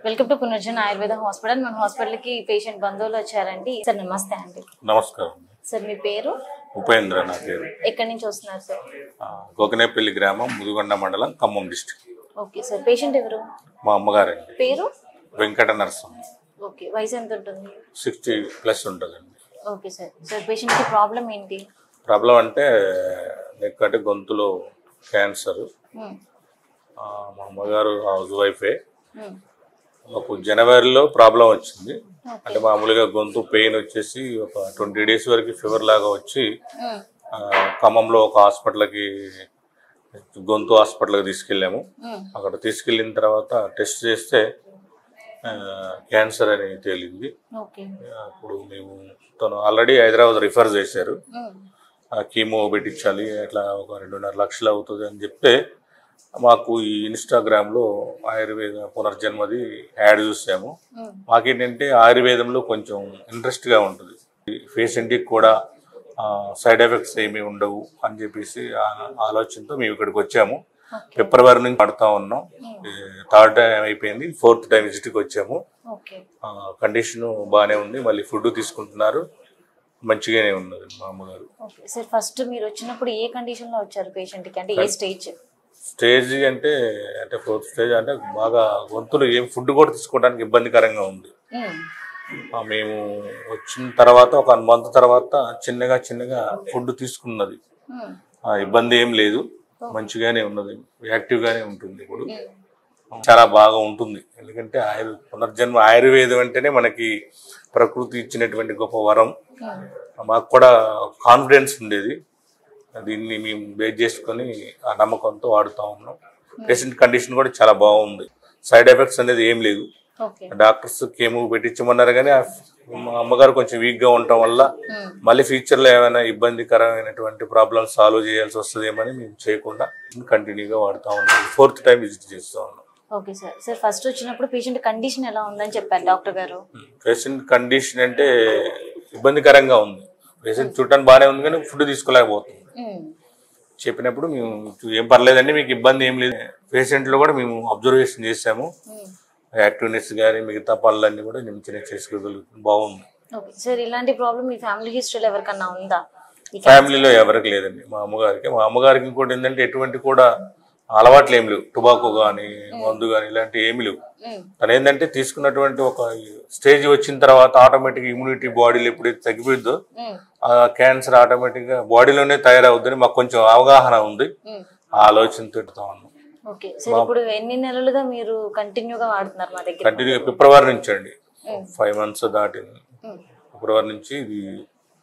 Welcome to పునర్జన్ Ayurveda hospital. మన hospital కి patient బంధువులు వచ్చారండి. సార్ నమస్తే అండి. నమస్కారం సార్ మీ పేరు? ఉపేంద్ర నా పేరు. ఎక్కడి నుంచి వస్తున్నారు సార్? గోకనేపల్లి గ్రామం, ముదిగొండ మండలం, Khammam district. Okay sir. Patient ఎవరు? మా అమ్మగారండి. పేరు? వెంకట నరసింహ. ఓకే. వయసు ఎంత ఉంటుంది? 60+ ఉంటుందండి. Okay sir. సార్ పేషెంట్ కి ప్రాబ్లం ఏంటి? ప్రాబ్లం అంటే నెక్ అంటే గొంతులో క్యాన్సర్. మా అమ్మగారు హౌస్ వైఫే. మాకు జనవరిలో ప్రాబ్లం వచ్చింది. అంటే మామూలుగా గొంతు పెయిన్ వచ్చేసి ఒక 20 days వరకు ఫీవర్ లాగా వచ్చి ఖమ్మంలో ఒక హాస్పిటల్కి, గొంతు హాస్పిటల్కి తీసుకెళ్ళాము. అక్కడ తీసుకెళ్ళిన తర్వాత టెస్ట్ చేస్తే క్యాన్సర్ అని తేలింది. అప్పుడు మేము తను ఆల్రెడీ హైదరాబాద్ రిఫర్ చేశారు. కీమో పెట్టించాలి, అట్లా ఒక 2.5 లక్షలు అవుతుంది అని చెప్తే మాకు ఈ ఇన్స్టాగ్రామ్లో ఆయుర్వేద పునర్జన్మది యాడ్ చూసాము. మాకేంటంటే ఆయుర్వేదంలో కొంచెం ఇంట్రెస్ట్గా ఉంటుంది. పేషెంట్కి కూడా సైడ్ ఎఫెక్ట్స్ ఏమీ ఉండవు అని చెప్పేసి ఆలోచనతో మేము ఇక్కడికి వచ్చాము. ఫిబ్రవరి నుంచి పడుతూ ఉన్నాం. 3rd టైం అయిపోయింది, 4th టైం విజిట్కి వచ్చాము. కండిషన్ బాగానే ఉంది. మళ్ళీ ఫుడ్ తీసుకుంటున్నారు, మంచిగానే ఉన్నది మా అమ్మగారు. సార్ ఫస్ట్ మీరు వచ్చినప్పుడు ఏ కండిషన్లో వచ్చారు పేషెంట్కి? అంటే ఏ స్టేజ్? స్టేజ్ అంటే 4th స్టేజ్. అంటే బాగా గొంతులు ఏం ఫుడ్ కూడా తీసుకోవడానికి ఇబ్బందికరంగా ఉంది. మేము వచ్చిన తర్వాత ఒక 1 month తర్వాత చిన్నగా ఫుడ్ తీసుకున్నది. ఇబ్బంది ఏం లేదు, మంచిగానే ఉన్నది, యాక్టివ్గానే ఉంటుంది. ఇప్పుడు చాలా బాగా ఉంటుంది. ఎందుకంటే పునర్జన్మ ఆయుర్వేదం అంటేనే మనకి ప్రకృతి ఇచ్చినటువంటి గొప్ప వరం. మాకు కూడా కాన్ఫిడెన్స్ ఉండేది. దీన్ని మేము బేస్ చేసుకొని ఆ నమ్మకంతో వాడుతూ ఉన్నాం. పేషెంట్ కండిషన్ కూడా చాలా బాగుంది. సైడ్ ఎఫెక్ట్స్ అనేది ఏం లేదు. డాక్టర్స్ కేమో పెట్టించమన్నారు, కానీ మా అమ్మగారు కొంచెం వీక్గా ఉండటం వల్ల మళ్ళీ ఫ్యూచర్లో ఏమైనా ఇబ్బందికరమైనటువంటి ప్రాబ్లమ్స్ సాల్వ్ చేయాల్సి వస్తుందేమని మేము చేయకుండా కంటిన్యూగా వాడుతూ ఉన్నాం. 4th టైం విజిట్ చేస్తూ ఉన్నాం. Okay sir. సార్ ఫస్ట్ వచ్చినప్పుడు పేషెంట్ కండిషన్ ఎలా ఉందని చెప్పారు డాక్టర్ గారు? పేషెంట్ కండిషన్ అంటే ఇబ్బందికరంగా ఉంది. పేషెంట్ చూడటానికి బాగానే ఉంది, కానీ ఫుడ్ తీసుకోలేకపోతుంది. చెప్పినప్పుడు మేము ఏం పర్లేదండి, మీకు ఇబ్బంది ఏం లేదు. పేషెంట్లో కూడా మేము అబ్జర్వేషన్ చేసాము. యాక్టివ్నెస్ కానీ మిగతా పనులన్నీ కూడా చిన్న చేసుకోగలుగుతుంది. బాగుంది. సార్ ఇలాంటి ప్రాబ్లం మీ ఫ్యామిలీ హిస్టరీలో ఎవరికన్నా ఉందా? ఫ్యామిలీలో ఎవరికి లేదండి. మా అమ్మగారికి ఇంకోటి ఏంటంటే ఎటువంటి కూడా అలవాట్లు ఏమి లేవు. టొబాకో కానీ, మందు కానీ ఇలాంటివి ఏమి లేవు. తను ఏంటంటే తీసుకున్నటువంటి ఒక స్టేజ్ వచ్చిన తర్వాత ఆటోమేటిక్ ఇమ్యూనిటీ బాడీలో ఎప్పుడైతే తగ్గిపోద్దో ఆ క్యాన్సర్ ఆటోమేటిక్గా బాడీలోనే తయారవుద్దని మాకు కొంచెం అవగాహన ఉంది. ఆ ఆలోచనతో పెడతా ఉన్నాం. Okay sir. ఇప్పుడు ఎన్ని నెలలుగా మీరు కంటిన్యూగా వాడుతున్నారు మా దగ్గర? కంటిన్యూగా ఫిబ్రవరి నుంచి అండి. 5 months దాటింది. ఫిబ్రవరి నుంచి ఇది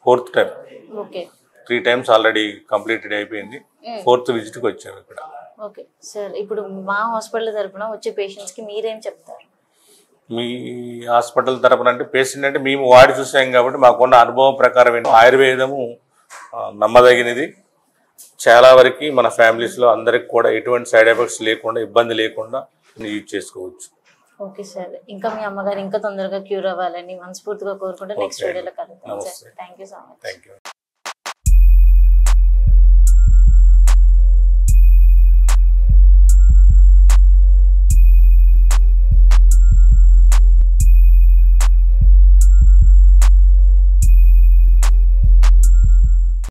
4th time. Okay. 3 times already completed అయిపోయింది. 4th విజిట్కి వచ్చాము ఇక్కడ. Okay sir. ఇప్పుడు మా హాస్పిటల్ తరపున వచ్చే పేషెంట్స్ కి మీరేం చెప్తారు? మీ హాస్పిటల్ తరపున అంటే పేషెంట్ అంటే మేము వాడి చూసాం కాబట్టి మాకున్న అనుభవం ప్రకారం ఆయుర్వేదము నమ్మదగినది. చాలా వరకు మన ఫ్యామిలీస్లో అందరికి కూడా ఎటువంటి సైడ్ ఎఫెక్ట్స్ లేకుండా, ఇబ్బంది లేకుండా యూజ్ చేసుకోవచ్చు. Okay sir. ఇంకా మీ అమ్మగారు ఇంకా తొందరగా క్యూర్ అవ్వాలని మనస్ఫూర్తిగా కోరుకుంటే నెక్స్ట్ వీడియోలో కలుద్దాం sir. Thank you so much. Thank you.